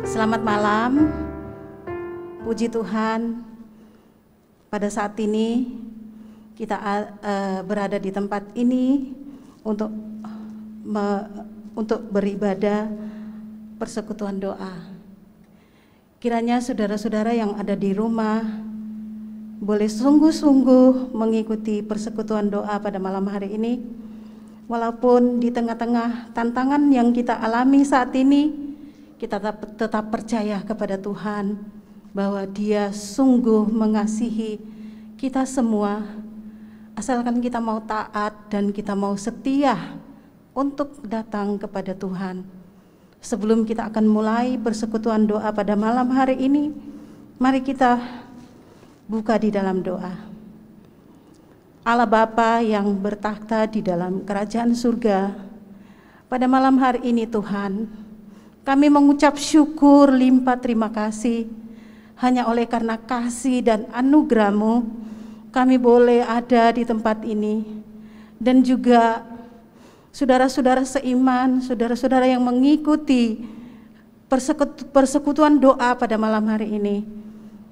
Selamat malam, puji Tuhan. Pada saat ini kita berada di tempat ini untuk beribadah persekutuan doa. Kiranya saudara-saudara yang ada di rumah boleh sungguh-sungguh mengikuti persekutuan doa pada malam hari ini. Walaupun di tengah-tengah tantangan yang kita alami saat ini, kita tetap percaya kepada Tuhan bahwa Dia sungguh mengasihi kita semua, asalkan kita mau taat dan kita mau setia untuk datang kepada Tuhan. Sebelum kita akan mulai persekutuan doa pada malam hari ini, mari kita buka di dalam doa. Allah Bapa yang bertakhta di dalam kerajaan surga, pada malam hari ini Tuhan, kami mengucap syukur limpah terima kasih. Hanya oleh karena kasih dan anugerah-Mu, kami boleh ada di tempat ini. Dan juga saudara-saudara seiman, saudara-saudara yang mengikuti persekutuan doa pada malam hari ini.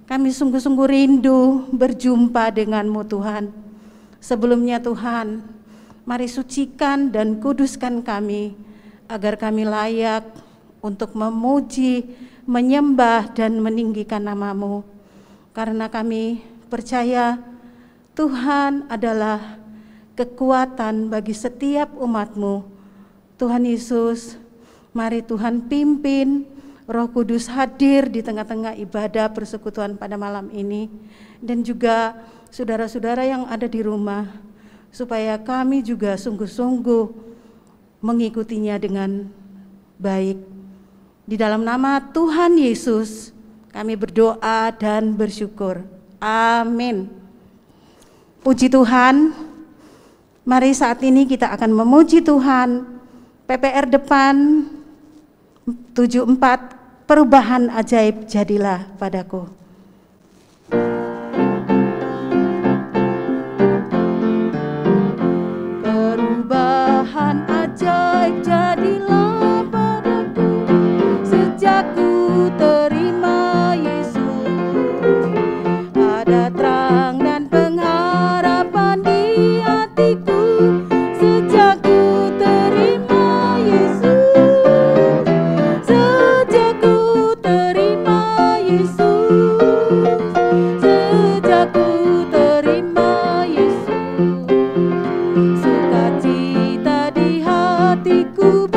Kami sungguh-sungguh rindu berjumpa dengan-Mu Tuhan. Sebelumnya Tuhan, mari sucikan dan kuduskan kami, agar kami layak untuk memuji, menyembah, dan meninggikan nama-Mu. Karena kami percaya Tuhan adalah kekuatan bagi setiap umat-Mu. Tuhan Yesus, mari Tuhan pimpin, Roh Kudus hadir di tengah-tengah ibadah persekutuan pada malam ini. Dan juga saudara-saudara yang ada di rumah, supaya kami juga sungguh-sungguh mengikutinya dengan baik. Di dalam nama Tuhan Yesus kami berdoa dan bersyukur. Amin. Puji Tuhan. Mari saat ini kita akan memuji Tuhan. PPR depan 74, perubahan ajaib jadilah padaku. Perubahan ajaib jadilah ku terima Yesus, ada terang dan pengharapan di hatiku sejak ku terima Yesus, sejak ku terima Yesus, sejak ku terima Yesus, sukacita di hatiku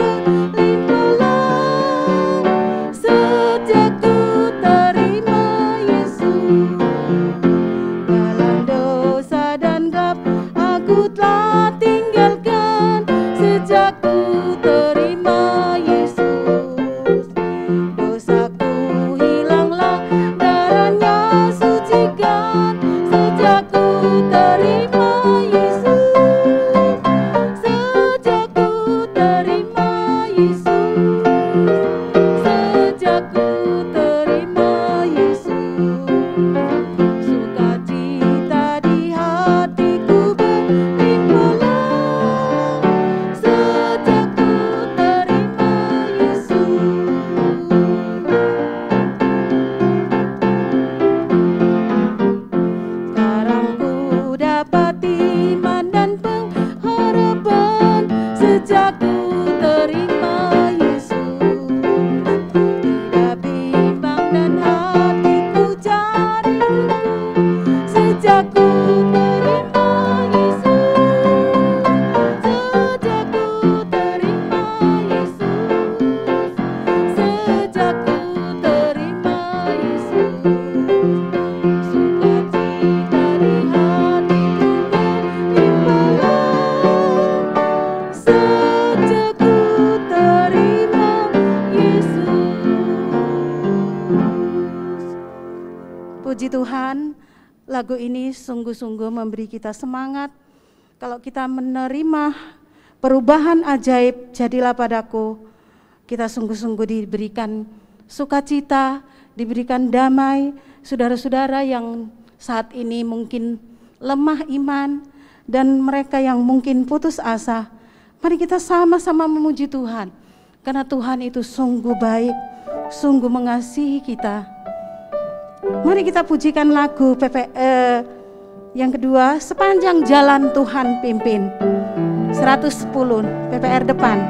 lagu ini sungguh-sungguh memberi kita semangat. Kalau kita menerima perubahan ajaib jadilah padaku, kita sungguh-sungguh diberikan sukacita, diberikan damai. Saudara-saudara yang saat ini mungkin lemah iman dan mereka yang mungkin putus asa, mari kita sama-sama memuji Tuhan, karena Tuhan itu sungguh baik. sungguh mengasihi kita. Mari kita pujikan lagu yang kedua, Sepanjang Jalan Tuhan Pimpin. 110 PPR depan.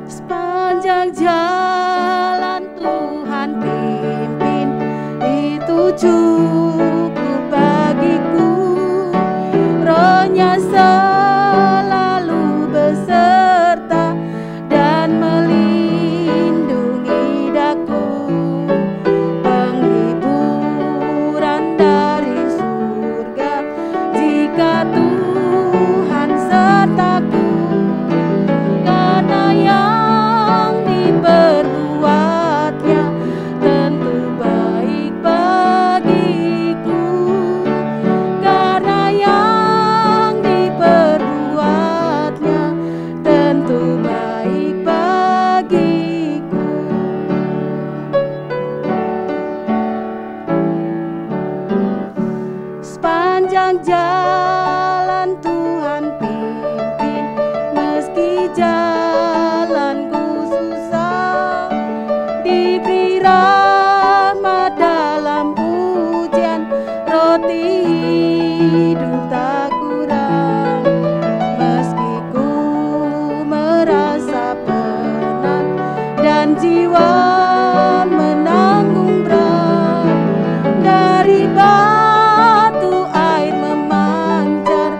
Sepanjang jalan Tuhan pimpin, itu cukup bagiku. Rohnya selalu beserta dan melindungi daku. Penghiburan dari surga jika Tuhan sertaku. Karena yang diperbuatnya tentu baik bagiku. Karena yang diperbuatnya tentu baik bagiku. Sepanjang jalan Tuhan pimpin, meski jalanku susah, diberi rahmat dalam ujian, roti hidup tak kurang. Meski ku merasa penat dan jiwa menanggung berat, dari batu air memancar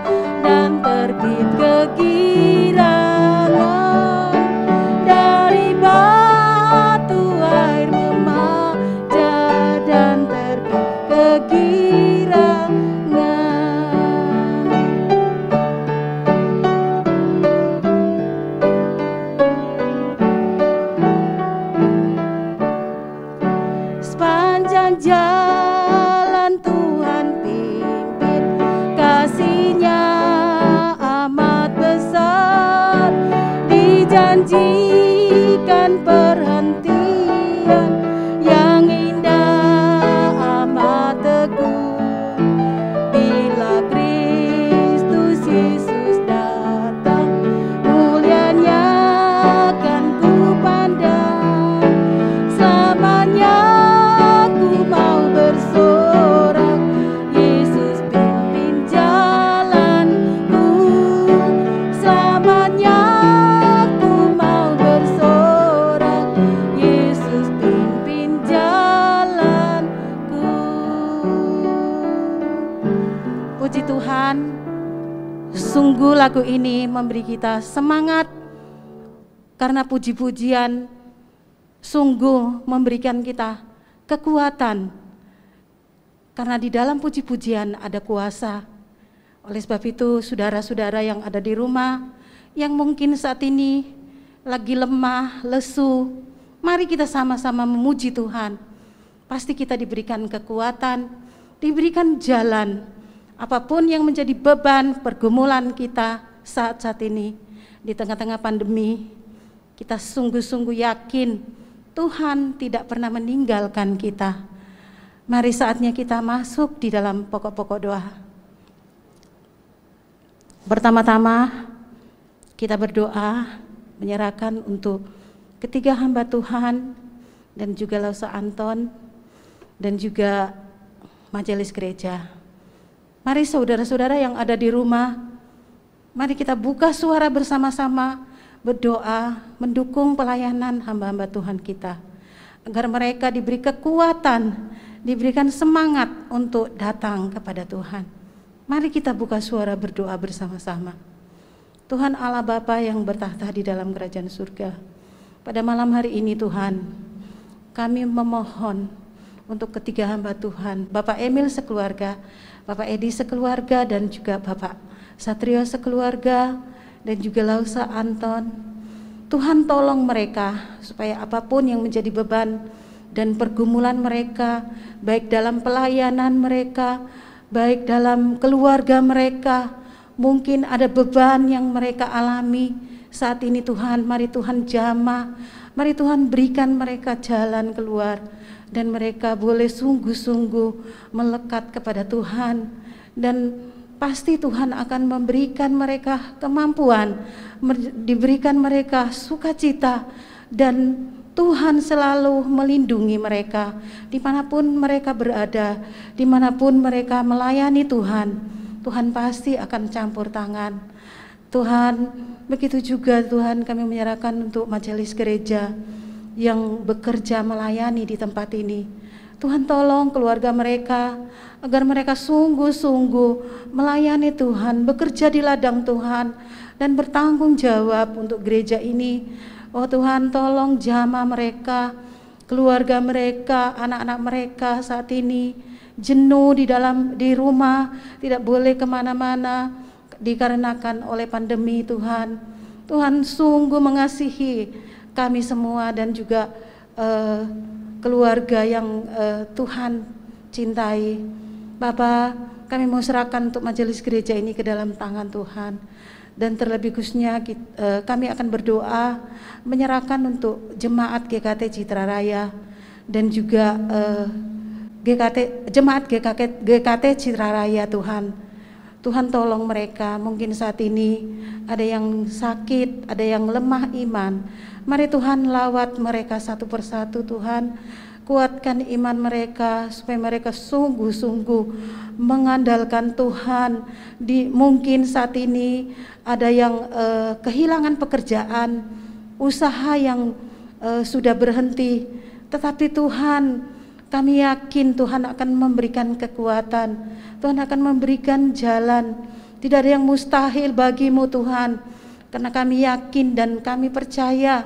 dan terbit kegirangan. Dari batu air memancar dan terbit kegirangan. Sepanjang jalan Tuhan pimpin, kasih-Nya amat besar. Dijanjikan perhentian yang indah amat teguh. Bila Kristus Yesus datang, mulianya akan ku pandang. Selamanya ku mau bersorak, Yesus pimpin jalanku. Selamanya ku mau bersorak, Yesus pimpin jalanku. Puji Tuhan, sungguh lagu ini memberi kita semangat, karena puji-pujian sungguh memberikan kita kekuatan, karena di dalam puji-pujian ada kuasa. Oleh sebab itu, saudara-saudara yang ada di rumah, yang mungkin saat ini lagi lemah, lesu, mari kita sama-sama memuji Tuhan. Pasti kita diberikan kekuatan, diberikan jalan. Apapun yang menjadi beban pergumulan kita saat-saat ini, di tengah-tengah pandemi, kita sungguh-sungguh yakin Tuhan tidak pernah meninggalkan kita. Mari saatnya kita masuk di dalam pokok-pokok doa. Pertama-tama kita berdoa menyerahkan untuk ketiga hamba Tuhan dan juga Lausa Anton dan juga majelis gereja. Mari saudara-saudara yang ada di rumah, mari kita buka suara bersama-sama, berdoa, mendukung pelayanan hamba-hamba Tuhan kita, agar mereka diberi kekuatan, diberikan semangat untuk datang kepada Tuhan. Mari kita buka suara berdoa bersama-sama. Tuhan Allah Bapa yang bertahta di dalam kerajaan surga, pada malam hari ini Tuhan, kami memohon untuk ketiga hamba Tuhan, Bapak Emil sekeluarga, Bapak Edi sekeluarga, dan juga Bapak Satrio sekeluarga, dan juga Lausa Anton. Tuhan tolong mereka supaya apapun yang menjadi beban dan pergumulan mereka, baik dalam pelayanan mereka, baik dalam keluarga mereka, mungkin ada beban yang mereka alami saat ini Tuhan, mari Tuhan jamah, mari Tuhan berikan mereka jalan keluar, dan mereka boleh sungguh-sungguh melekat kepada Tuhan, dan pasti Tuhan akan memberikan mereka kemampuan, diberikan mereka sukacita, dan Tuhan selalu melindungi mereka dimanapun mereka berada, dimanapun mereka melayani Tuhan. Tuhan pasti akan campur tangan. Tuhan, begitu juga Tuhan, kami menyerahkan untuk majelis gereja yang bekerja melayani di tempat ini. Tuhan, tolong keluarga mereka agar mereka sungguh-sungguh melayani Tuhan, bekerja di ladang Tuhan, dan bertanggung jawab untuk gereja ini. Oh Tuhan, tolong jamah mereka, keluarga mereka, anak-anak mereka saat ini jenuh di rumah, tidak boleh kemana-mana dikarenakan oleh pandemi. Tuhan, Tuhan sungguh mengasihi kami semua dan juga keluarga yang Tuhan cintai. Bapa, kami mau serahkan untuk majelis gereja ini ke dalam tangan Tuhan. Dan terlebih khususnya kami akan berdoa menyerahkan untuk jemaat GKT Citra Raya dan juga jemaat GKT Citra Raya. Tuhan, Tuhan tolong mereka, mungkin saat ini ada yang sakit, ada yang lemah iman. Mari Tuhan lawat mereka satu persatu. Tuhan, kuatkan iman mereka supaya mereka sungguh-sungguh mengandalkan Tuhan. Mungkin saat ini ada yang kehilangan pekerjaan, usaha yang sudah berhenti, tetapi Tuhan, kami yakin Tuhan akan memberikan kekuatan, Tuhan akan memberikan jalan. Tidak ada yang mustahil bagimu Tuhan, karena kami yakin dan kami percaya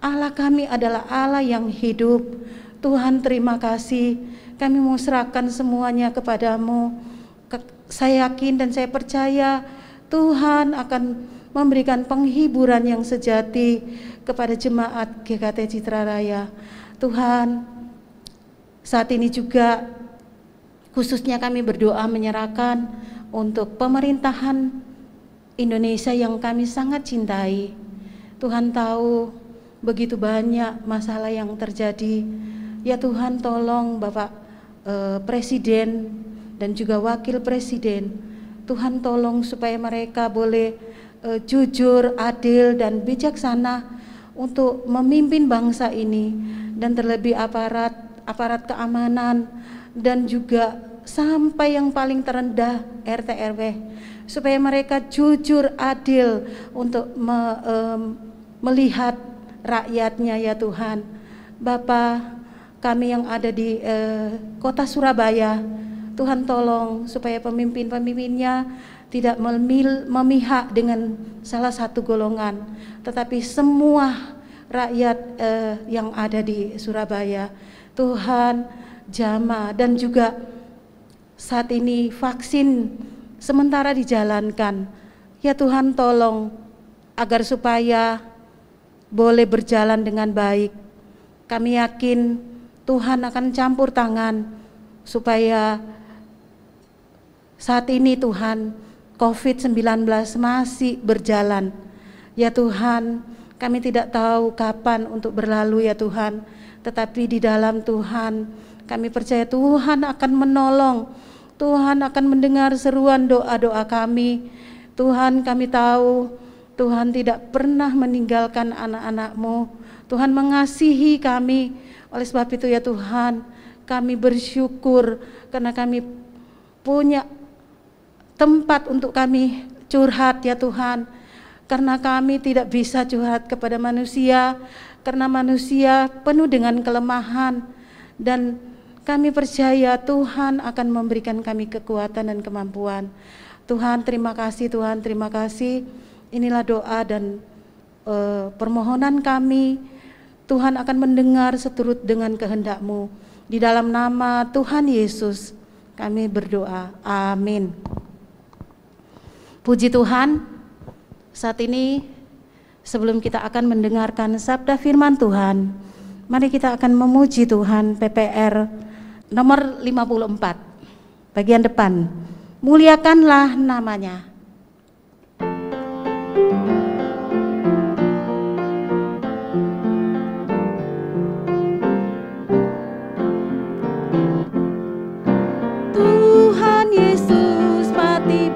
Allah kami adalah Allah yang hidup. Tuhan, terima kasih, kami mau serahkan semuanya kepadamu. Saya yakin dan saya percaya Tuhan akan memberikan penghiburan yang sejati kepada jemaat GKT Citra Raya. Tuhan, saat ini juga khususnya kami berdoa menyerahkan untuk pemerintahan Indonesia yang kami sangat cintai. Tuhan tahu begitu banyak masalah yang terjadi. Ya Tuhan, tolong Bapak Presiden dan juga Wakil Presiden, Tuhan tolong supaya mereka boleh jujur, adil, dan bijaksana untuk memimpin bangsa ini, dan terlebih aparat keamanan, dan juga sampai yang paling terendah RT RW, supaya mereka jujur, adil untuk melihat rakyatnya. Ya Tuhan, Bapa, kami yang ada di kota Surabaya, Tuhan tolong supaya pemimpin-pemimpinnya tidak memihak dengan salah satu golongan, tetapi semua rakyat yang ada di Surabaya. Tuhan, jamah, dan juga saat ini vaksin sementara dijalankan. Ya Tuhan, tolong agar supaya boleh berjalan dengan baik. Kami yakin Tuhan akan campur tangan supaya saat ini Tuhan, COVID-19 masih berjalan. Ya Tuhan, kami tidak tahu kapan untuk berlalu ya Tuhan, tetapi di dalam Tuhan kami percaya Tuhan akan menolong, Tuhan akan mendengar seruan doa-doa kami. Tuhan, kami tahu Tuhan tidak pernah meninggalkan anak-anak-Mu. Tuhan mengasihi kami. Oleh sebab itu ya Tuhan, kami bersyukur karena kami punya tempat untuk kami curhat ya Tuhan, karena kami tidak bisa curhat kepada manusia, karena manusia penuh dengan kelemahan, dan kami percaya Tuhan akan memberikan kami kekuatan dan kemampuan. Tuhan, terima kasih. Tuhan, terima kasih. Inilah doa dan permohonan kami. Tuhan akan mendengar seturut dengan kehendak-Mu. Di dalam nama Tuhan Yesus kami berdoa. Amin. Puji Tuhan, saat ini sebelum kita akan mendengarkan sabda firman Tuhan, mari kita akan memuji Tuhan. PPR nomor 54, bagian depan. Muliakanlah namanya. Tuhan Yesus mati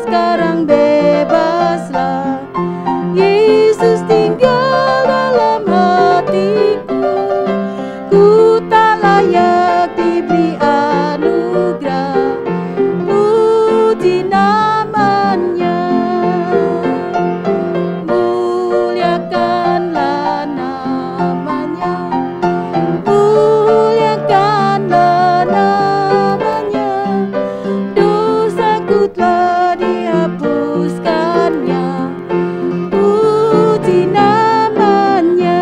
sekarang bebaslah. Yesus tinggal dalam hatiku. Ku tak layak diberi anugerah, puji namanya. Muliakanlah namanya, muliakanlah namanya. Dosaku telah dihapuskannya, puji namanya.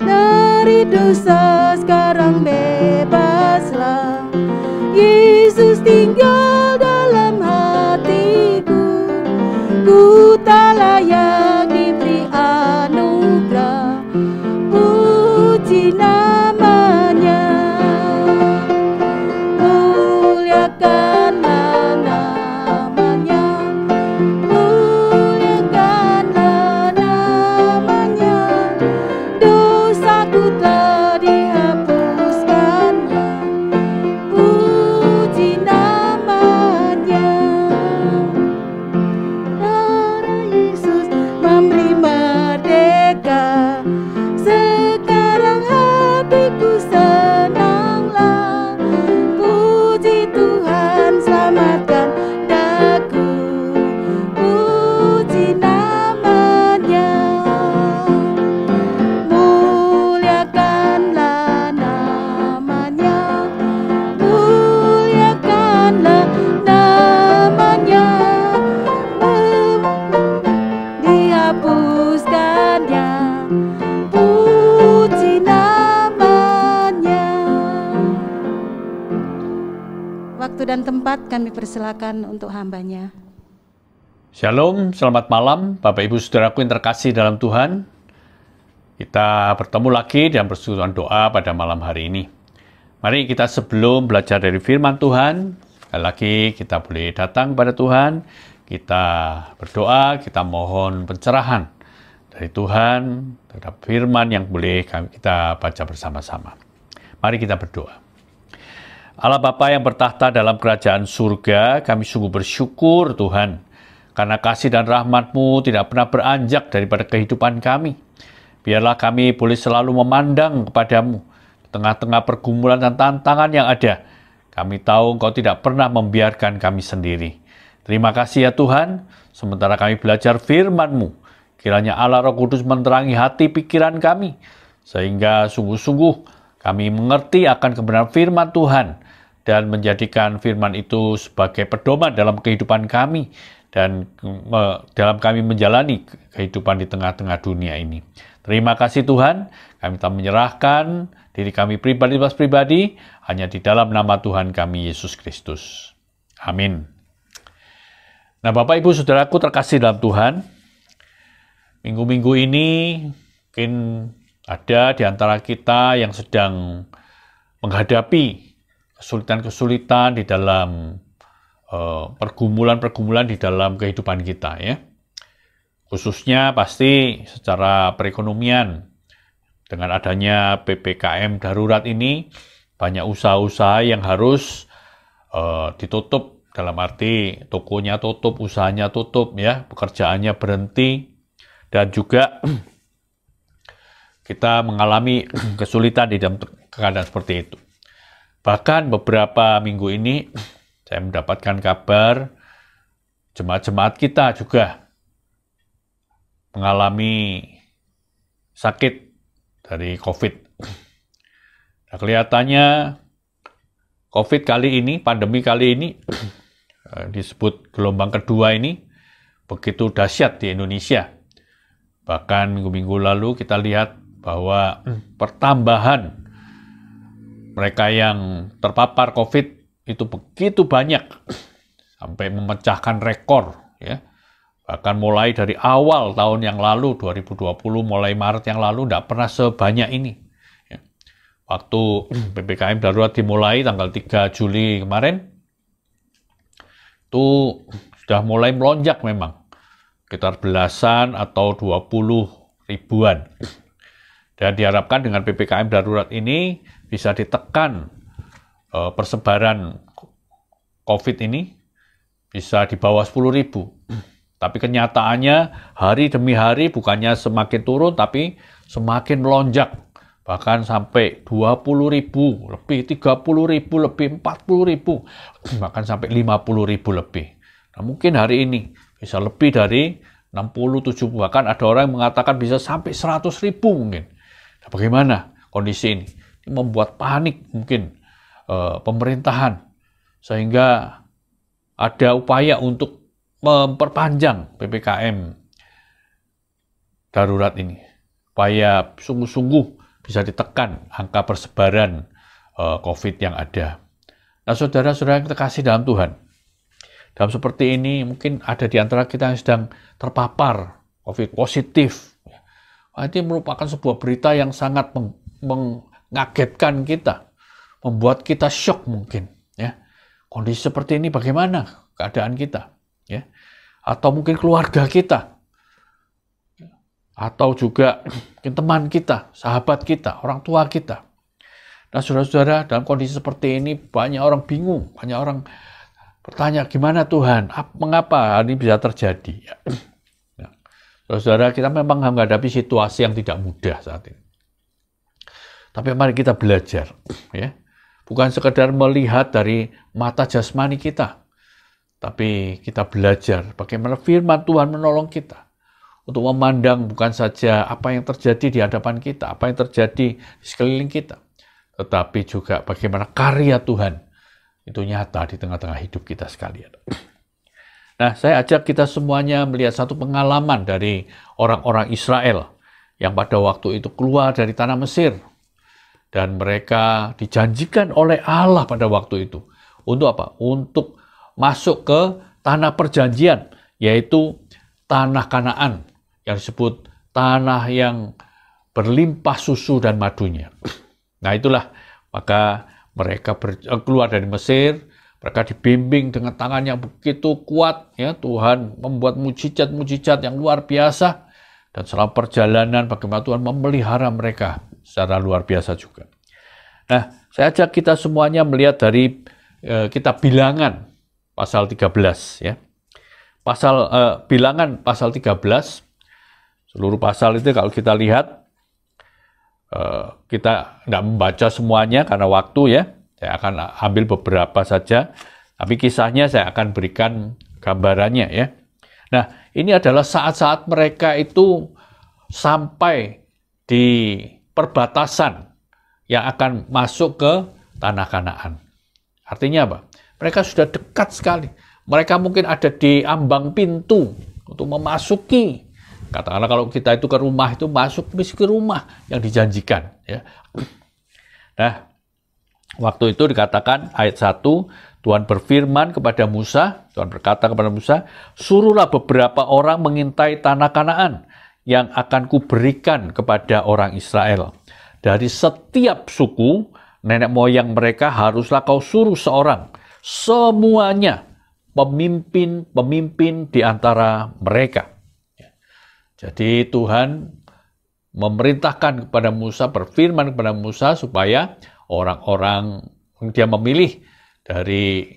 Dari dosa sekarang bebaslah. Yesus tinggal dalam hatiku. Ku tak layak diberi anugerah, puji namanya. Muliakanlah namanya, muliakanlah namanya. Dosaku telah dihapuskannya, puji namanya. Darah Yesus memberi merdeka. Sekarang hatiku senanglah. Puji Tuhan, selamatkan daku, puji namanya. Muliakanlah namanya, muliakanlah namanya. Dihapuskannya, puji namanya. Waktu dan tempat kami persilakan untuk hambanya. Shalom, selamat malam Bapak Ibu Saudaraku yang terkasih dalam Tuhan. Kita bertemu lagi dalam persekutuan doa pada malam hari ini. Mari kita sebelum belajar dari firman Tuhan, sekali lagi kita boleh datang kepada Tuhan, kita berdoa, kita mohon pencerahan dari Tuhan terhadap firman yang boleh kita baca bersama-sama. Mari kita berdoa. Allah Bapa yang bertahta dalam kerajaan surga, kami sungguh bersyukur Tuhan, karena kasih dan rahmat-Mu tidak pernah beranjak daripada kehidupan kami. Biarlah kami boleh selalu memandang kepadamu di tengah-tengah pergumulan dan tantangan yang ada. Kami tahu Engkau tidak pernah membiarkan kami sendiri. Terima kasih ya Tuhan, sementara kami belajar firman-Mu, kiranya Allah Roh Kudus menerangi hati pikiran kami, sehingga sungguh-sungguh kami mengerti akan kebenaran firman Tuhan, dan menjadikan firman itu sebagai pedoman dalam kehidupan kami, dan dalam kami menjalani kehidupan di tengah-tengah dunia ini. Terima kasih Tuhan, kami telah menyerahkan diri kami pribadi hanya di dalam nama Tuhan kami Yesus Kristus. Amin. Nah Bapak Ibu Saudaraku terkasih dalam Tuhan, minggu-minggu ini mungkin ada di antara kita yang sedang menghadapi kesulitan-kesulitan di dalam pergumulan-pergumulan di dalam kehidupan kita ya. Khususnya pasti secara perekonomian, dengan adanya PPKM darurat ini, banyak usaha-usaha yang harus ditutup, dalam arti tokonya tutup, usahanya tutup ya, pekerjaannya berhenti, dan juga kita mengalami kesulitan di dalam keadaan seperti itu. Bahkan beberapa minggu ini saya mendapatkan kabar jemaat-jemaat kita juga mengalami sakit dari COVID. Nah, kelihatannya COVID kali ini, pandemi kali ini, disebut gelombang kedua ini, begitu dahsyat di Indonesia. Bahkan minggu-minggu lalu kita lihat bahwa pertambahan mereka yang terpapar COVID itu begitu banyak, sampai memecahkan rekor. Ya. Bahkan mulai dari awal tahun yang lalu, 2020, mulai Maret yang lalu, tidak pernah sebanyak ini. Ya. Waktu PPKM darurat dimulai tanggal 3 Juli kemarin, itu sudah mulai melonjak memang. Sekitar belasan atau 20 ribuan. Dan diharapkan dengan PPKM darurat ini bisa ditekan persebaran COVID ini bisa di bawah 10.000. Tapi kenyataannya hari demi hari bukannya semakin turun, tapi semakin melonjak. Bahkan sampai 20.000 lebih, 30.000 lebih, 40.000, bahkan sampai 50.000 lebih. Nah, mungkin hari ini bisa lebih dari 60, 70, bahkan ada orang yang mengatakan bisa sampai 100.000 mungkin. Nah, bagaimana kondisi ini? Ini membuat panik mungkin pemerintahan, sehingga ada upaya untuk memperpanjang PPKM darurat ini, supaya sungguh-sungguh bisa ditekan angka persebaran COVID yang ada. Nah, saudara-saudara yang kita kasih dalam Tuhan, dalam seperti ini mungkin ada di antara kita yang sedang terpapar COVID positif. Ini merupakan sebuah berita yang sangat mengagetkan kita, membuat kita syok mungkin. Ya, kondisi seperti ini bagaimana keadaan kita? Ya, atau mungkin keluarga kita, atau juga mungkin teman kita, sahabat kita, orang tua kita. Nah, saudara-saudara, dalam kondisi seperti ini banyak orang bingung, banyak orang bertanya, gimana Tuhan, mengapa ini bisa terjadi? Ya. Nah, saudara, kita memang menghadapi situasi yang tidak mudah saat ini. Tapi mari kita belajar, ya. Bukan sekedar melihat dari mata jasmani kita, tapi kita belajar bagaimana firman Tuhan menolong kita untuk memandang bukan saja apa yang terjadi di hadapan kita, apa yang terjadi di sekeliling kita, tetapi juga bagaimana karya Tuhan itu nyata di tengah-tengah hidup kita sekalian. Nah, saya ajak kita semuanya melihat satu pengalaman dari orang-orang Israel yang pada waktu itu keluar dari tanah Mesir, dan mereka dijanjikan oleh Allah pada waktu itu untuk apa? Untuk masuk ke tanah perjanjian, yaitu tanah Kanaan, yang disebut tanah yang berlimpah susu dan madunya. Nah, itulah, maka mereka keluar dari Mesir, mereka dibimbing dengan tangan yang begitu kuat, ya. Tuhan membuat mujizat-mujizat yang luar biasa, dan selama perjalanan bagaimana Tuhan memelihara mereka secara luar biasa juga. Nah, saya ajak kita semuanya melihat dari kitab Bilangan pasal 13, ya. Bilangan pasal 13, seluruh pasal itu kalau kita lihat, kita tidak membaca semuanya karena waktu, ya. Saya akan ambil beberapa saja, tapi kisahnya saya akan berikan gambarannya, ya. Nah, ini adalah saat-saat mereka itu sampai di perbatasan yang akan masuk ke tanah Kanaan. Artinya apa? Mereka sudah dekat sekali. Mereka mungkin ada di ambang pintu untuk memasuki. Katakanlah kalau kita itu ke rumah, itu masuk ke rumah yang dijanjikan. Ya. Nah, waktu itu dikatakan ayat 1, Tuhan berfirman kepada Musa, Tuhan berkata kepada Musa, suruhlah beberapa orang mengintai tanah Kanaan yang akan kuberikan kepada orang Israel. Dari setiap suku, nenek moyang mereka haruslah kau suruh seorang, semuanya pemimpin di antara mereka. Jadi Tuhan memerintahkan kepada Musa, berfirman kepada Musa supaya orang-orang, dia memilih dari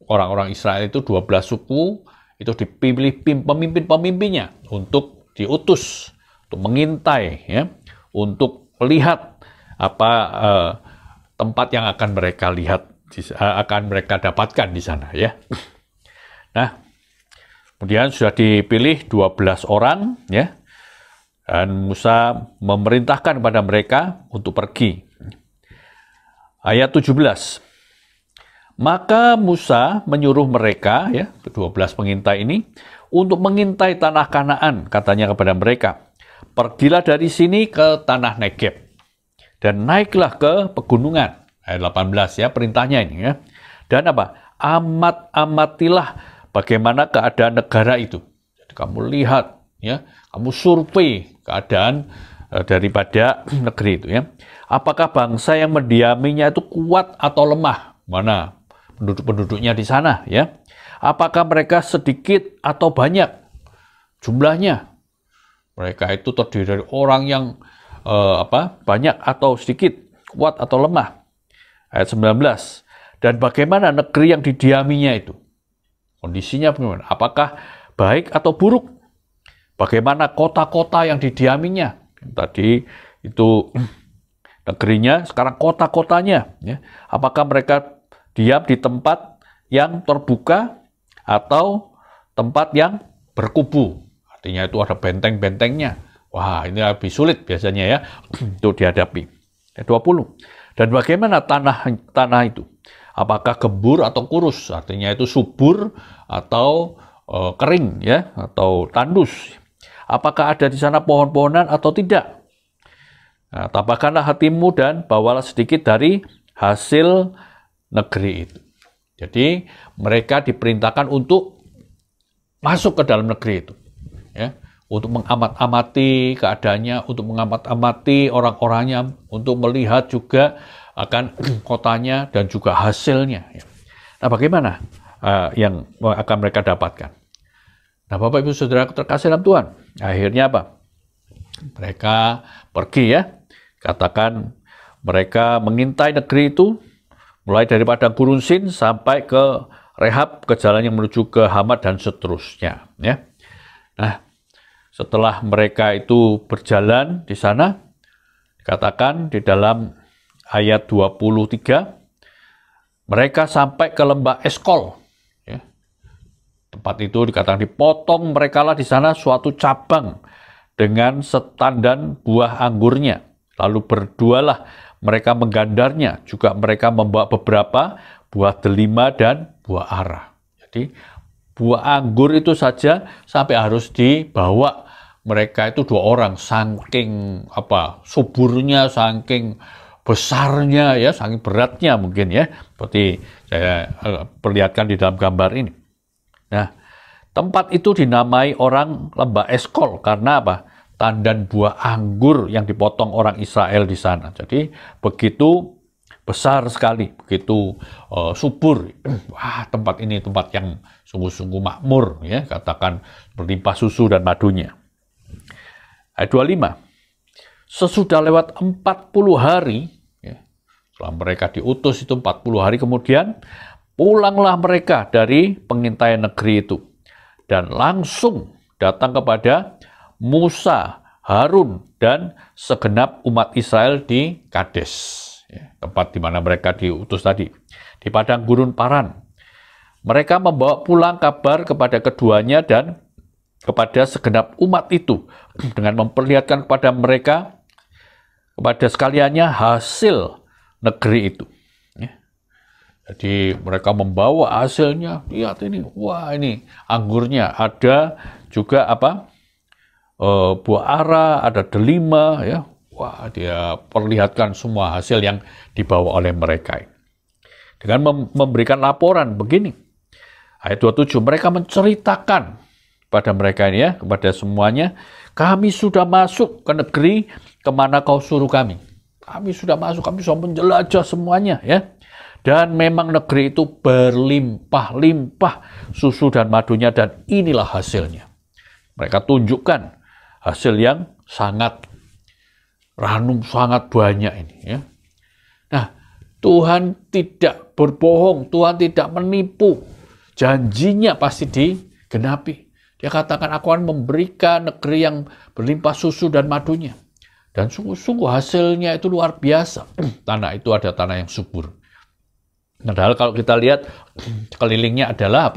orang-orang Israel itu 12 suku, itu dipilih pemimpin-pemimpinnya untuk diutus, untuk mengintai, ya, untuk melihat apa tempat yang akan mereka lihat, akan mereka dapatkan di sana, ya. Nah, kemudian sudah dipilih 12 orang, ya. Dan Musa memerintahkan kepada mereka untuk pergi. Ayat 17. Maka Musa menyuruh mereka, ya, 12 pengintai ini, untuk mengintai tanah Kanaan, katanya kepada mereka. Pergilah dari sini ke tanah Negeb, dan naiklah ke pegunungan. Ayat 18, ya, perintahnya ini, ya. Dan apa? Amatilah bagaimana keadaan negara itu. Jadi kamu lihat, ya, kamu survei keadaan daripada negeri itu, ya. Apakah bangsa yang mendiaminya itu kuat atau lemah? Mana penduduk-penduduknya di sana, ya? Apakah mereka sedikit atau banyak jumlahnya? Mereka itu terdiri dari orang yang banyak atau sedikit, kuat atau lemah. Ayat 19. Dan bagaimana negeri yang didiaminya itu? Kondisinya bagaimana? Apakah baik atau buruk? Bagaimana kota-kota yang didiaminya? Tadi itu negerinya, sekarang kota-kotanya. Ya. Apakah mereka diam di tempat yang terbuka atau tempat yang berkubu? Artinya itu ada benteng-bentengnya. Wah, ini lebih sulit biasanya ya untuk dihadapi. 20. Dan bagaimana tanah itu? Apakah gembur atau kurus? Artinya itu subur atau kering ya, atau tandus. Apakah ada di sana pohon-pohonan atau tidak? Nah, tambahkanlah hatimu dan bawalah sedikit dari hasil negeri itu. Jadi mereka diperintahkan untuk masuk ke dalam negeri itu, ya, untuk mengamat-amati keadaannya, untuk mengamat-amati orang-orangnya, untuk melihat juga akan kotanya dan juga hasilnya. Nah, bagaimana yang akan mereka dapatkan? Nah, Bapak Ibu Saudara terkasih dalam Tuhan, akhirnya apa? Mereka pergi ya, katakan mereka mengintai negeri itu, mulai dari padang gurun Sin sampai ke Rehab, ke jalan yang menuju ke Hamat dan seterusnya. Ya. Nah, setelah mereka itu berjalan di sana, dikatakan di dalam ayat 23, mereka sampai ke lembah Eskol. Ya. Tempat itu dikatakan dipotong merekalah di sana suatu cabang dengan setandan buah anggurnya. Lalu berdualah mereka menggandarnya. Juga mereka membawa beberapa buah delima dan buah ara. Jadi buah anggur itu saja sampai harus dibawa. Mereka itu 2 orang, saking suburnya, saking besarnya ya, saking beratnya mungkin ya, seperti saya perlihatkan di dalam gambar ini. Nah, tempat itu dinamai orang lembah Eskol karena apa? Tandan buah anggur yang dipotong orang Israel di sana. Jadi begitu besar sekali, begitu subur. Wah, tempat ini tempat yang sungguh-sungguh makmur ya, katakan berlimpah susu dan madunya. Ayat 25. Sesudah lewat 40 hari, ya, setelah mereka diutus itu 40 hari kemudian, pulanglah mereka dari pengintaian negeri itu. Dan langsung datang kepada Musa, Harun, dan segenap umat Israel di Kades. Ya, tempat di mana mereka diutus tadi. Di padang gurun Paran. Mereka membawa pulang kabar kepada keduanya dan kepada segenap umat itu dengan memperlihatkan kepada mereka, kepada sekaliannya hasil negeri itu. Ya. Jadi mereka membawa hasilnya, lihat ini, wah ini anggurnya, ada juga buah ara, ada delima, ya, wah dia perlihatkan semua hasil yang dibawa oleh mereka. Dengan memberikan laporan begini, ayat 27, mereka menceritakan pada mereka ini ya, kepada semuanya, kami sudah masuk ke negeri kemana kau suruh kami. Kami sudah masuk, kami sudah menjelajah semuanya ya. Dan memang negeri itu berlimpah-limpah susu dan madunya dan inilah hasilnya. Mereka tunjukkan hasil yang sangat sangat banyak ini ya. Nah, Tuhan tidak berbohong, Tuhan tidak menipu. Janjinya pasti digenapi. Dia katakan, aku akan memberikan negeri yang berlimpah susu dan madunya. Dan sungguh-sungguh hasilnya itu luar biasa. Tanah itu ada tanah yang subur. Padahal kalau kita lihat kelilingnya adalah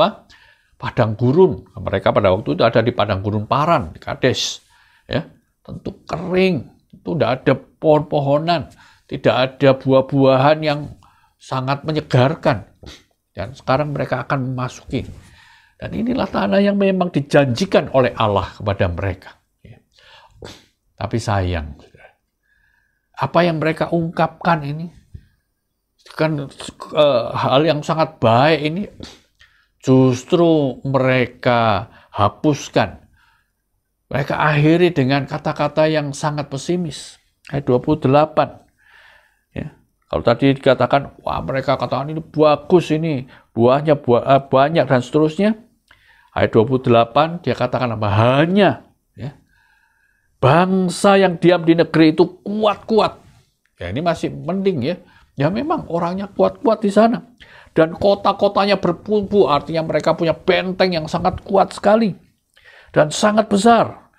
padang gurun. Mereka pada waktu itu ada di padang gurun Paran, di Kades. Ya, tentu kering, tentu tidak ada pohon-pohonan, tidak ada buah-buahan yang sangat menyegarkan. Dan sekarang mereka akan memasuki. Dan inilah tanah yang memang dijanjikan oleh Allah kepada mereka. Tapi sayang, apa yang mereka ungkapkan ini, kan hal yang sangat baik ini, justru mereka hapuskan. Mereka akhiri dengan kata-kata yang sangat pesimis. Ayat 28. Ya. Kalau tadi dikatakan, wah mereka katakan ini bagus ini, buahnya banyak dan seterusnya. Ayat 28 dia katakan apa? Hanya ya, bangsa yang diam di negeri itu kuat-kuat. Ya ini masih mending ya. Ya memang orangnya kuat-kuat di sana. Dan kota-kotanya bertumbuh, artinya mereka punya benteng yang sangat kuat sekali. Dan sangat besar.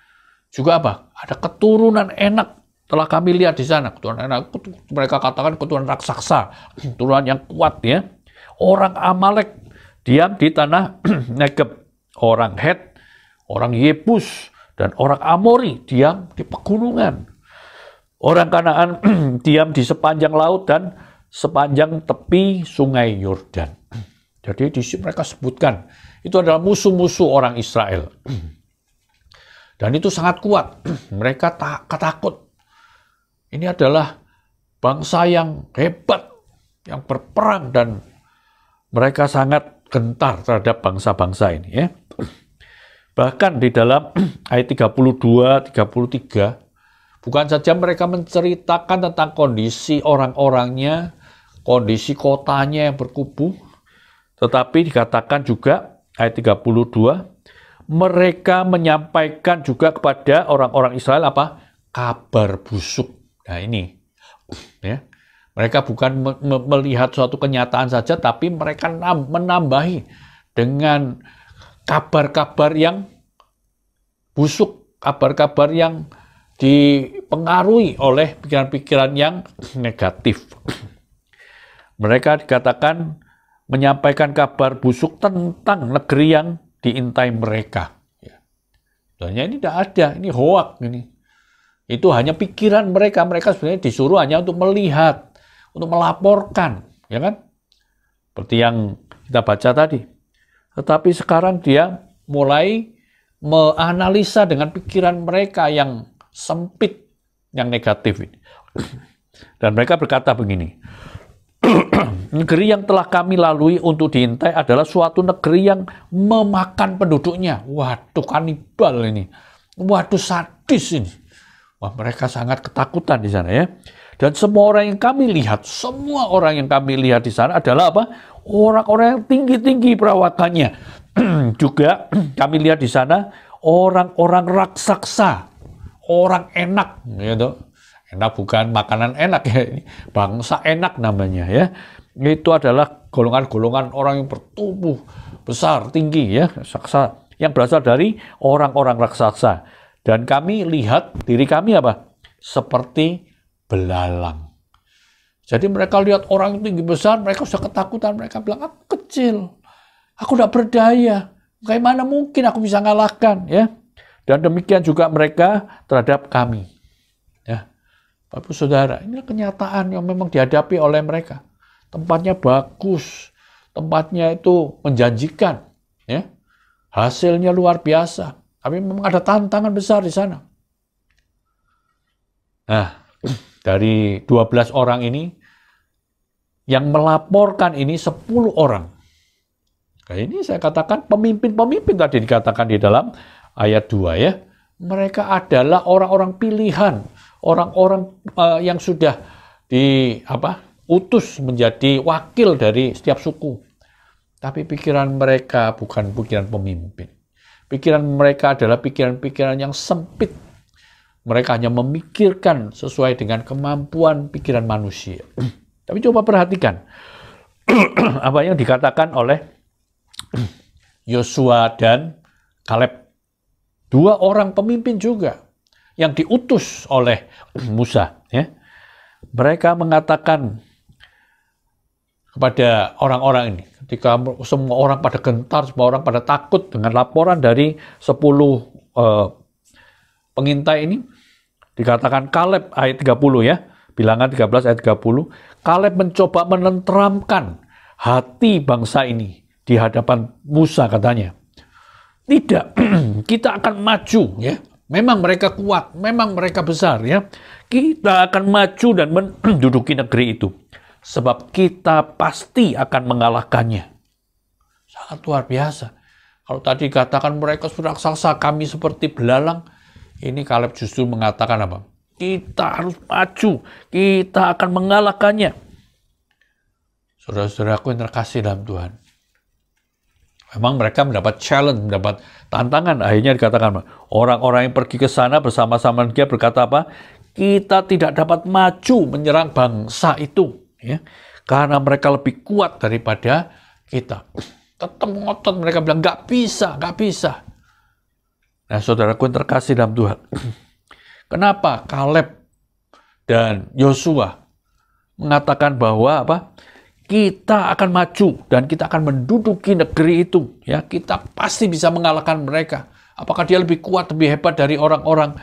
Juga apa? Ada keturunan enak. Telah kami lihat di sana. Keturunan enak, mereka katakan keturunan raksasa. Keturunan yang kuat ya. Orang Amalek diam di tanah Negeb. Orang Het, orang Yebus, dan orang Amori diam di pegunungan. Orang Kanaan diam di sepanjang laut dan sepanjang tepi sungai Yordan. Jadi di sini mereka sebutkan, itu adalah musuh-musuh orang Israel. Dan itu sangat kuat. Mereka takut. Ini adalah bangsa yang hebat, yang berperang, dan mereka sangat gentar terhadap bangsa-bangsa ini. Ya. Bahkan di dalam ayat 32, 33, bukan saja mereka menceritakan tentang kondisi orang-orangnya, kondisi kotanya yang berkubu, tetapi dikatakan juga ayat 32, mereka menyampaikan juga kepada orang-orang Israel apa? Kabar busuk. Nah ini, ya. Mereka bukan melihat suatu kenyataan saja, tapi mereka menambahi dengan kabar-kabar yang busuk, kabar-kabar yang dipengaruhi oleh pikiran-pikiran yang negatif. Mereka dikatakan menyampaikan kabar busuk tentang negeri yang diintai mereka. Sebenarnya ini tidak ada, ini hoak ini. Itu hanya pikiran mereka. Mereka sebenarnya disuruh hanya untuk melihat, untuk melaporkan, ya kan? Seperti yang kita baca tadi. Tetapi sekarang dia mulai menganalisa dengan pikiran mereka yang sempit, yang negatif ini. Dan mereka berkata begini, negeri yang telah kami lalui untuk diintai adalah suatu negeri yang memakan penduduknya. Waduh, kanibal ini. Waduh, sadis ini. Wah, mereka sangat ketakutan di sana ya. Dan semua orang yang kami lihat, semua orang yang kami lihat di sana adalah apa? Orang-orang yang tinggi-tinggi perawakannya. Juga kami lihat di sana orang-orang raksasa, orang enak, gitu. Enak bukan makanan enak ya, ini bangsa enak namanya ya. Itu adalah golongan-golongan orang yang bertubuh besar, tinggi ya, raksasa yang berasal dari orang-orang raksasa. Dan kami lihat diri kami apa? Seperti belalang. Jadi mereka lihat orang yang tinggi besar, mereka sudah ketakutan. Mereka bilang, aku kecil, aku tidak berdaya. Bagaimana mungkin aku bisa ngalahkan? Ya. Dan demikian juga mereka terhadap kami. Ya. Bapak Saudara, ini kenyataan yang memang dihadapi oleh mereka. Tempatnya bagus, tempatnya itu menjanjikan. Ya. Hasilnya luar biasa. Tapi memang ada tantangan besar di sana. Nah, dari 12 orang ini, yang melaporkan ini 10 orang. Nah, ini saya katakan pemimpin-pemimpin tadi dikatakan di dalam ayat 2 ya. Mereka adalah orang-orang pilihan, orang-orang yang sudah utus menjadi wakil dari setiap suku. Tapi pikiran mereka bukan pikiran pemimpin. Pikiran mereka adalah pikiran-pikiran yang sempit. Mereka hanya memikirkan sesuai dengan kemampuan pikiran manusia. Tapi coba perhatikan apa yang dikatakan oleh Yosua dan Kaleb. 2 orang pemimpin juga yang diutus oleh Musa. Ya. Mereka mengatakan kepada orang-orang ini, ketika semua orang pada gentar, semua orang pada takut dengan laporan dari 10 pengintai ini, dikatakan Kaleb ayat 30 ya, Bilangan 13 ayat 30, Kaleb mencoba menenteramkan hati bangsa ini di hadapan Musa katanya. Tidak, kita akan maju ya. Memang mereka kuat, memang mereka besar ya. Kita akan maju dan menduduki negeri itu. Sebab kita pasti akan mengalahkannya. Sangat luar biasa. Kalau tadi katakan mereka sudah raksasa, kami seperti belalang. Ini Kaleb justru mengatakan apa? Kita harus maju. Kita akan mengalahkannya. Saudara-saudaraku yang terkasih dalam Tuhan. Memang mereka mendapat challenge, mendapat tantangan. Akhirnya dikatakan, orang-orang yang pergi ke sana bersama-sama dia berkata apa? Kita tidak dapat maju menyerang bangsa itu. Ya. Karena mereka lebih kuat daripada kita. Tetap ngotot, mereka bilang, nggak bisa, nggak bisa. Nah, saudaraku yang terkasih dalam Tuhan, kenapa Kaleb dan Yosua mengatakan bahwa kita akan maju dan kita akan menduduki negeri itu, ya, kita pasti bisa mengalahkan mereka. Apakah dia lebih kuat, lebih hebat dari orang-orang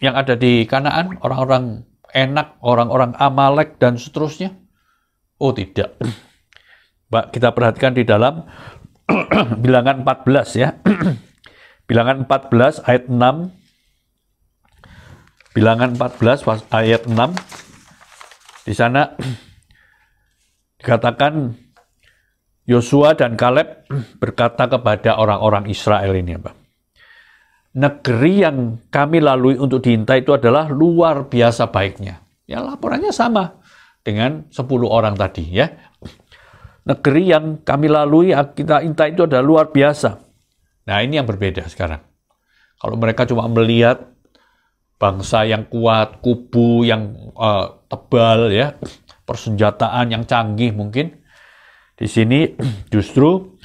yang ada di Kanaan, orang-orang Enak, orang-orang Amalek dan seterusnya? Oh, tidak. Kita perhatikan di dalam Bilangan 14, ya. Bilangan 14 ayat 6. Bilangan 14 ayat 6. Di sana dikatakan Yosua dan Kaleb berkata kepada orang-orang Israel ini, negeri yang kami lalui untuk diintai itu adalah luar biasa baiknya. Ya, laporannya sama dengan 10 orang tadi, ya. Negeri yang kami lalui, kita intai itu adalah luar biasa. Nah, ini yang berbeda sekarang. Kalau mereka cuma melihat bangsa yang kuat, kubu yang tebal, ya, persenjataan yang canggih mungkin. Di sini justru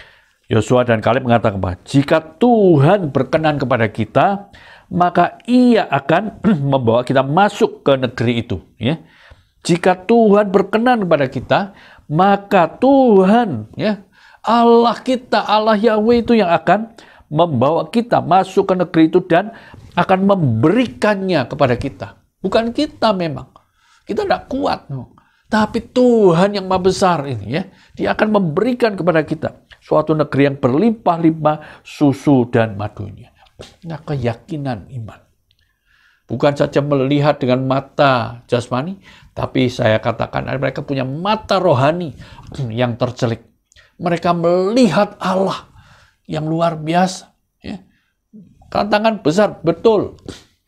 Yosua dan Kaleb mengatakan bahwa jika Tuhan berkenan kepada kita, maka Ia akan membawa kita masuk ke negeri itu. Ya. Jika Tuhan berkenan kepada kita, maka Tuhan, ya, Allah kita, Allah Yahweh itu yang akan membawa kita masuk ke negeri itu dan akan memberikannya kepada kita. Bukan kita memang. Kita tidak kuat. No. Tapi Tuhan yang Maha Besar ini, ya, Dia akan memberikan kepada kita suatu negeri yang berlimpah-limpah susu dan madunya. Nah, keyakinan iman. Bukan saja melihat dengan mata jasmani, tapi saya katakan mereka punya mata rohani yang tercelik. Mereka melihat Allah yang luar biasa. Ya. Tantangan besar, betul.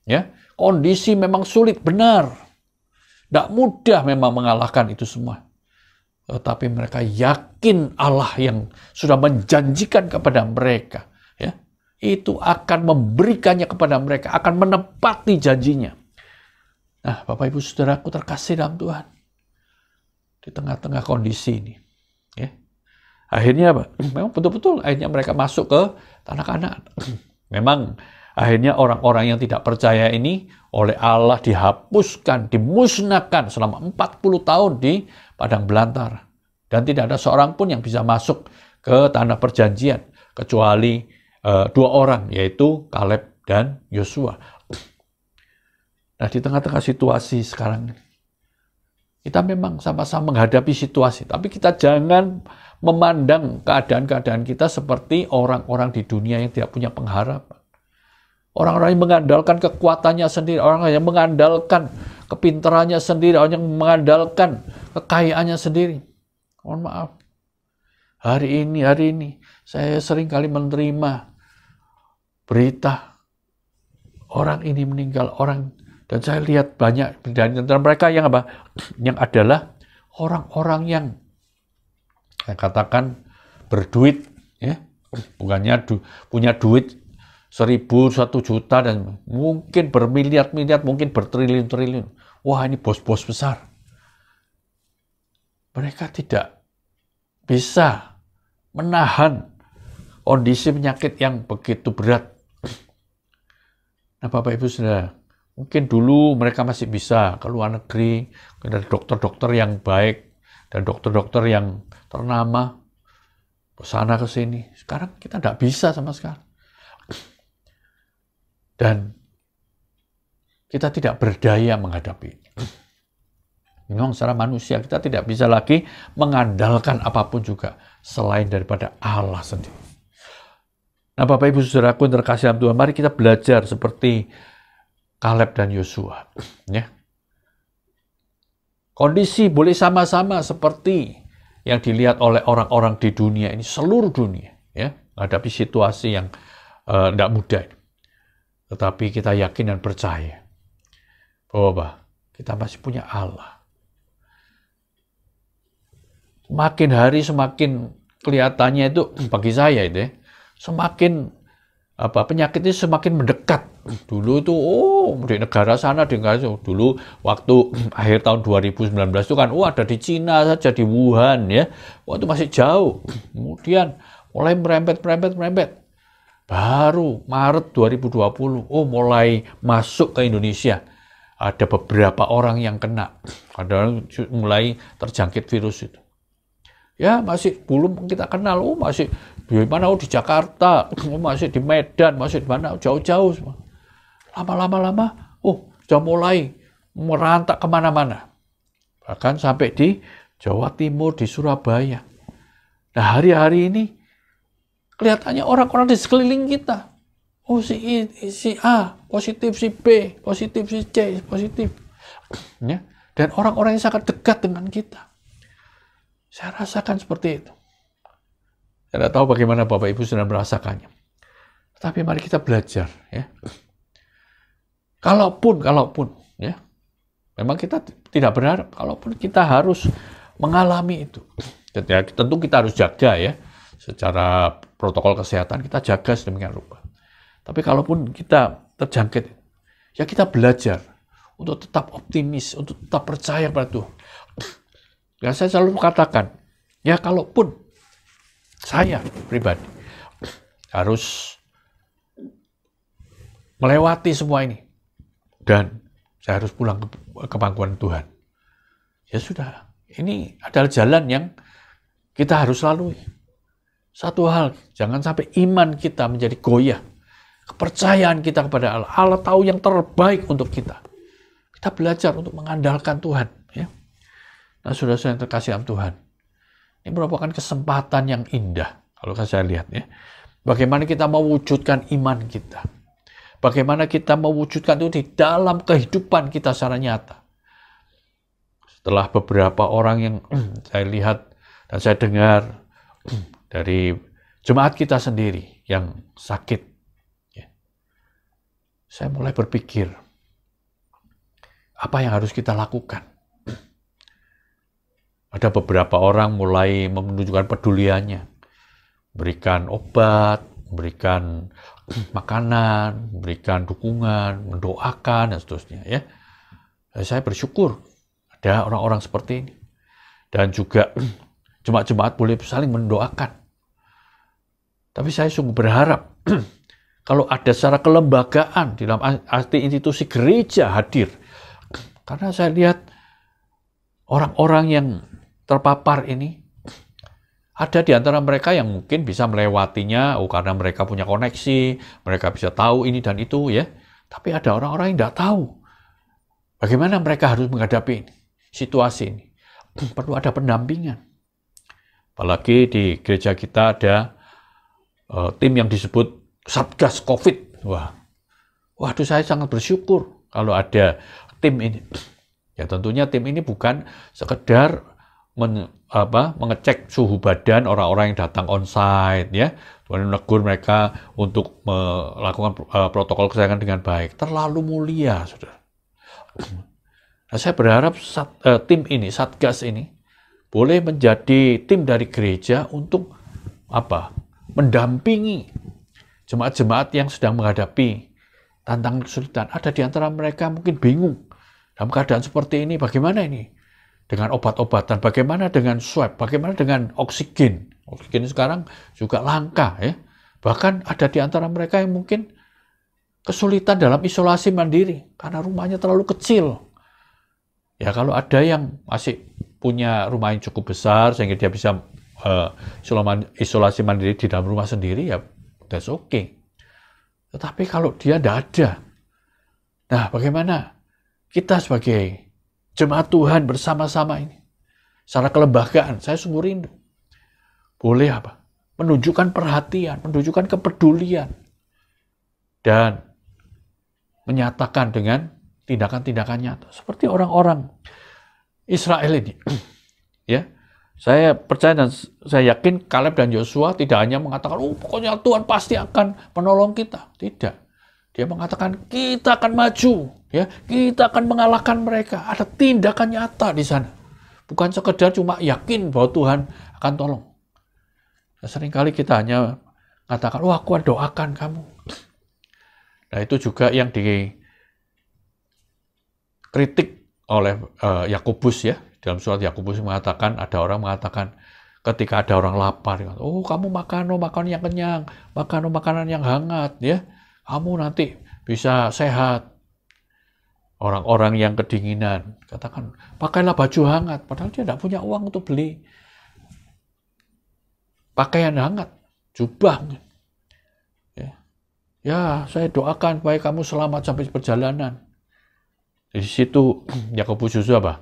Ya. Kondisi memang sulit, benar. Tidak mudah memang mengalahkan itu semua. Tetapi mereka yakin Allah yang sudah menjanjikan kepada mereka, ya, itu akan memberikannya kepada mereka, akan menepati janjinya. Nah, Bapak Ibu Saudaraku terkasih dalam Tuhan, di tengah-tengah kondisi ini, ya, akhirnya memang betul-betul akhirnya mereka masuk ke tanah Kanaan. Memang akhirnya orang-orang yang tidak percaya ini oleh Allah dihapuskan, dimusnahkan selama 40 tahun di padang belantara. Dan tidak ada seorang pun yang bisa masuk ke tanah perjanjian, kecuali 2 orang, yaitu Kaleb dan Yosua. Nah, di tengah-tengah situasi sekarang, kita memang sama-sama menghadapi situasi, tapi kita jangan memandang keadaan-keadaan kita seperti orang-orang di dunia yang tidak punya pengharapan. Orang-orang yang mengandalkan kekuatannya sendiri, orang yang mengandalkan kepintarannya sendiri, orang yang mengandalkan kekayaannya sendiri. Mohon maaf, hari ini saya sering kali menerima berita orang ini meninggal, dan saya lihat banyak dan mereka yang yang adalah orang-orang yang saya katakan berduit, ya, bukannya punya duit 1.000, 1 juta, dan mungkin bermiliar-miliar, mungkin bertriliun-triliun. Wah, ini bos-bos besar. Mereka tidak bisa menahan kondisi penyakit yang begitu berat. Nah, Bapak Ibu Saudara, mungkin dulu mereka masih bisa ke luar negeri, ada dokter-dokter yang baik dan dokter-dokter yang ternama, ke sana ke sini. Sekarang kita tidak bisa sama sekali. Dan kita tidak berdaya menghadapi ini. Memang secara manusia kita tidak bisa lagi mengandalkan apapun juga selain daripada Allah sendiri. Nah, Bapak Ibu Saudaraku yang terkasih dalam Tuhan, mari kita belajar seperti Kaleb dan Yosua. Ya. Kondisi boleh sama-sama seperti yang dilihat oleh orang-orang di dunia ini, seluruh dunia, ya, menghadapi situasi yang tidak mudah. Tetapi kita yakin dan percaya bahwa kita masih punya Allah. Semakin hari semakin kelihatannya itu, bagi saya itu, ya, semakin penyakit ini semakin mendekat. Dulu itu di negara sana, di negara itu. Dulu waktu akhir tahun 2019 itu kan ada di Cina saja, di Wuhan ya. Itu masih jauh. Kemudian mulai merembet. Baru Maret 2020 mulai masuk ke Indonesia. Ada beberapa orang yang kena. Ada mulai terjangkit virus itu. Ya masih belum kita kenal, masih di mana, di Jakarta, masih di Medan, masih di mana, jauh-jauh semua. Lama-lama, sudah mulai merantak kemana-mana. Bahkan sampai di Jawa Timur, di Surabaya. Nah hari-hari ini, kelihatannya orang-orang di sekeliling kita. Si A positif, si B positif, si C positif. Ya. Dan orang-orang yang sangat dekat dengan kita. Saya rasakan seperti itu. Saya tidak tahu bagaimana Bapak Ibu sudah merasakannya. Tapi mari kita belajar. Ya. Kalaupun, ya, memang kita tidak berharap. Kalaupun kita harus mengalami itu. Ya, tentu kita harus jaga ya. Secara protokol kesehatan kita jaga sedemikian rupa. Tapi kalaupun kita terjangkit, ya kita belajar untuk tetap optimis, untuk tetap percaya pada Tuhan. Ya, saya selalu katakan, ya kalaupun saya pribadi harus melewati semua ini dan saya harus pulang ke pangkuan Tuhan, ya sudah, ini adalah jalan yang kita harus lalui. Satu hal, jangan sampai iman kita menjadi goyah, kepercayaan kita kepada Allah. Allah tahu yang terbaik untuk kita. Kita belajar untuk mengandalkan Tuhan. Ya. Nah, saudara-saudara yang terkasih dalam Tuhan, ini merupakan kesempatan yang indah, kalau saya lihat ya. Bagaimana kita mewujudkan iman kita. Bagaimana kita mewujudkan itu di dalam kehidupan kita secara nyata. Setelah beberapa orang yang saya lihat dan saya dengar dari jemaat kita sendiri yang sakit, ya, saya mulai berpikir, apa yang harus kita lakukan? Ada beberapa orang mulai menunjukkan peduliannya, berikan obat, memberikan makanan, memberikan dukungan, mendoakan, dan seterusnya. Ya. Saya bersyukur ada orang-orang seperti ini. Dan juga jemaat-jemaat boleh saling mendoakan. Tapi saya sungguh berharap kalau ada secara kelembagaan di dalam arti institusi gereja hadir. Karena saya lihat orang-orang yang terpapar ini, ada di antara mereka yang mungkin bisa melewatinya, karena mereka punya koneksi, mereka bisa tahu ini dan itu ya. Tapi ada orang-orang yang tidak tahu bagaimana mereka harus menghadapi ini, situasi ini. Perlu ada pendampingan. Apalagi di gereja kita ada tim yang disebut Satgas COVID. Waduh, saya sangat bersyukur kalau ada tim ini. Ya tentunya tim ini bukan sekedar mengecek suhu badan orang-orang yang datang onsite ya, kemudian menegur mereka untuk melakukan protokol kesehatan dengan baik. Terlalu mulia, saudara. Nah, saya berharap tim ini, Satgas ini, boleh menjadi tim dari gereja untuk mendampingi jemaat-jemaat yang sedang menghadapi tantangan kesulitan. Ada di antara mereka mungkin bingung dalam keadaan seperti ini, bagaimana ini? Dengan obat-obatan, bagaimana dengan swab, bagaimana dengan oksigen. Oksigen sekarang juga langka ya. Bahkan ada di antara mereka yang mungkin kesulitan dalam isolasi mandiri karena rumahnya terlalu kecil. Ya kalau ada yang masih punya rumah yang cukup besar sehingga dia bisa isolasi mandiri di dalam rumah sendiri, ya that's okay. Tetapi kalau dia tidak ada, nah bagaimana kita sebagai jemaat Tuhan bersama-sama ini, secara kelembagaan, saya sungguh rindu. Boleh menunjukkan perhatian, menunjukkan kepedulian, dan menyatakan dengan tindakan-tindakan nyata. Seperti orang-orang Israel ini. Ya, saya percaya dan saya yakin Kaleb dan Yosua tidak hanya mengatakan, pokoknya Tuhan pasti akan menolong kita. Tidak. Dia mengatakan, kita akan maju, ya, kita akan mengalahkan mereka. Ada tindakan nyata di sana. Bukan sekedar cuma yakin bahwa Tuhan akan tolong. Nah, seringkali kita hanya mengatakan, aku doakan kamu. Nah, itu juga yang dikritik oleh Yakobus ya. Dalam surat Yakobus mengatakan, ada orang mengatakan ketika ada orang lapar, oh kamu makan makanan yang kenyang, makan makanan yang hangat ya, kamu nanti bisa sehat. Orang-orang yang kedinginan katakan pakailah baju hangat, padahal dia tidak punya uang untuk beli pakaian hangat, jubah. Ya, saya doakan supaya kamu selamat sampai perjalanan. Di situ Yakobus justru apa?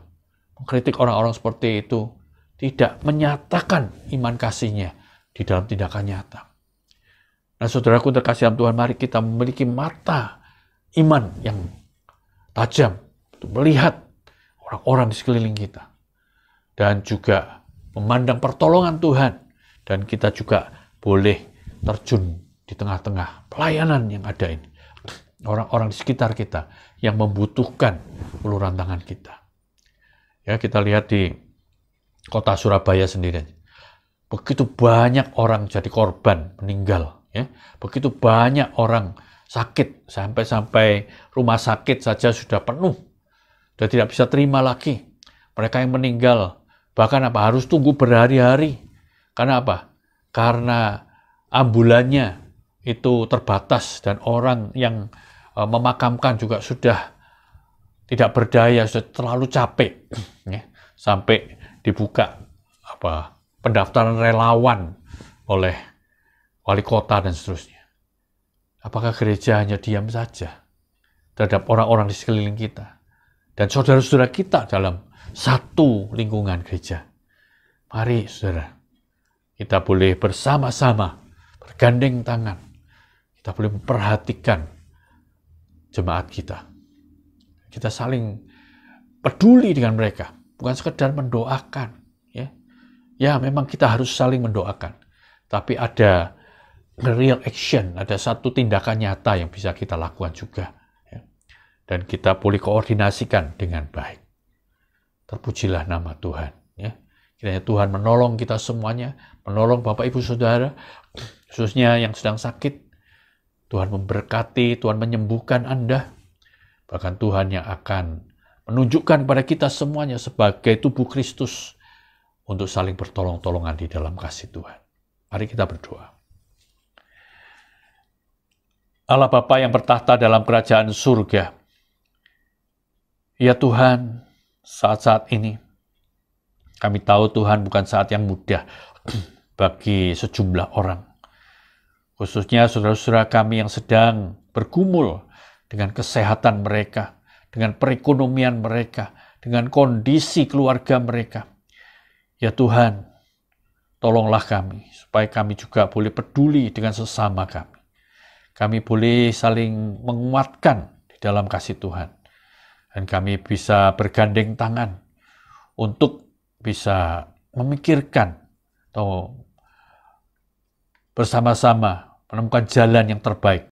Mengkritik orang-orang seperti itu, tidak menyatakan iman kasihnya di dalam tindakan nyata. Nah, saudaraku terkasih dalam Tuhan, mari kita memiliki mata iman yang tajam untuk melihat orang-orang di sekeliling kita. Dan juga memandang pertolongan Tuhan. Dan kita juga boleh terjun di tengah-tengah pelayanan yang ada ini. Orang-orang di sekitar kita yang membutuhkan uluran tangan kita. Ya, kita lihat di kota Surabaya sendiri. Begitu banyak orang jadi korban, meninggal. Ya. Begitu banyak orang sakit, sampai rumah sakit saja sudah penuh. Sudah tidak bisa terima lagi. Mereka yang meninggal, bahkan harus tunggu berhari-hari. Karena apa? Karena ambulannya itu terbatas dan orang yang memakamkan juga sudah tidak berdaya, sudah terlalu capek. Ya. Sampai dibuka pendaftaran relawan oleh wali kota dan seterusnya. Apakah gereja hanya diam saja terhadap orang-orang di sekeliling kita dan saudara-saudara kita dalam satu lingkungan gereja? Mari saudara, kita boleh bersama-sama bergandeng tangan. Kita boleh memperhatikan jemaat kita. Kita saling peduli dengan mereka, bukan sekedar mendoakan. Ya, memang kita harus saling mendoakan. Tapi ada real action, ada satu tindakan nyata yang bisa kita lakukan juga. Ya. Dan kita boleh koordinasikan dengan baik. Terpujilah nama Tuhan. Ya. Kiranya Tuhan menolong kita semuanya, menolong Bapak Ibu Saudara, khususnya yang sedang sakit. Tuhan memberkati, Tuhan menyembuhkan Anda. Bahkan Tuhan yang akan menunjukkan kepada kita semuanya sebagai tubuh Kristus untuk saling bertolong-tolongan di dalam kasih Tuhan. Mari kita berdoa. Allah Bapa yang bertahta dalam kerajaan surga, ya Tuhan, saat-saat ini kami tahu Tuhan bukan saat yang mudah bagi sejumlah orang. Khususnya saudara-saudara kami yang sedang bergumul dengan kesehatan mereka, dengan perekonomian mereka, dengan kondisi keluarga mereka. Ya Tuhan, tolonglah kami, supaya kami juga boleh peduli dengan sesama kami. Kami boleh saling menguatkan di dalam kasih Tuhan. Dan kami bisa bergandeng tangan untuk bisa memikirkan atau bersama-sama menemukan jalan yang terbaik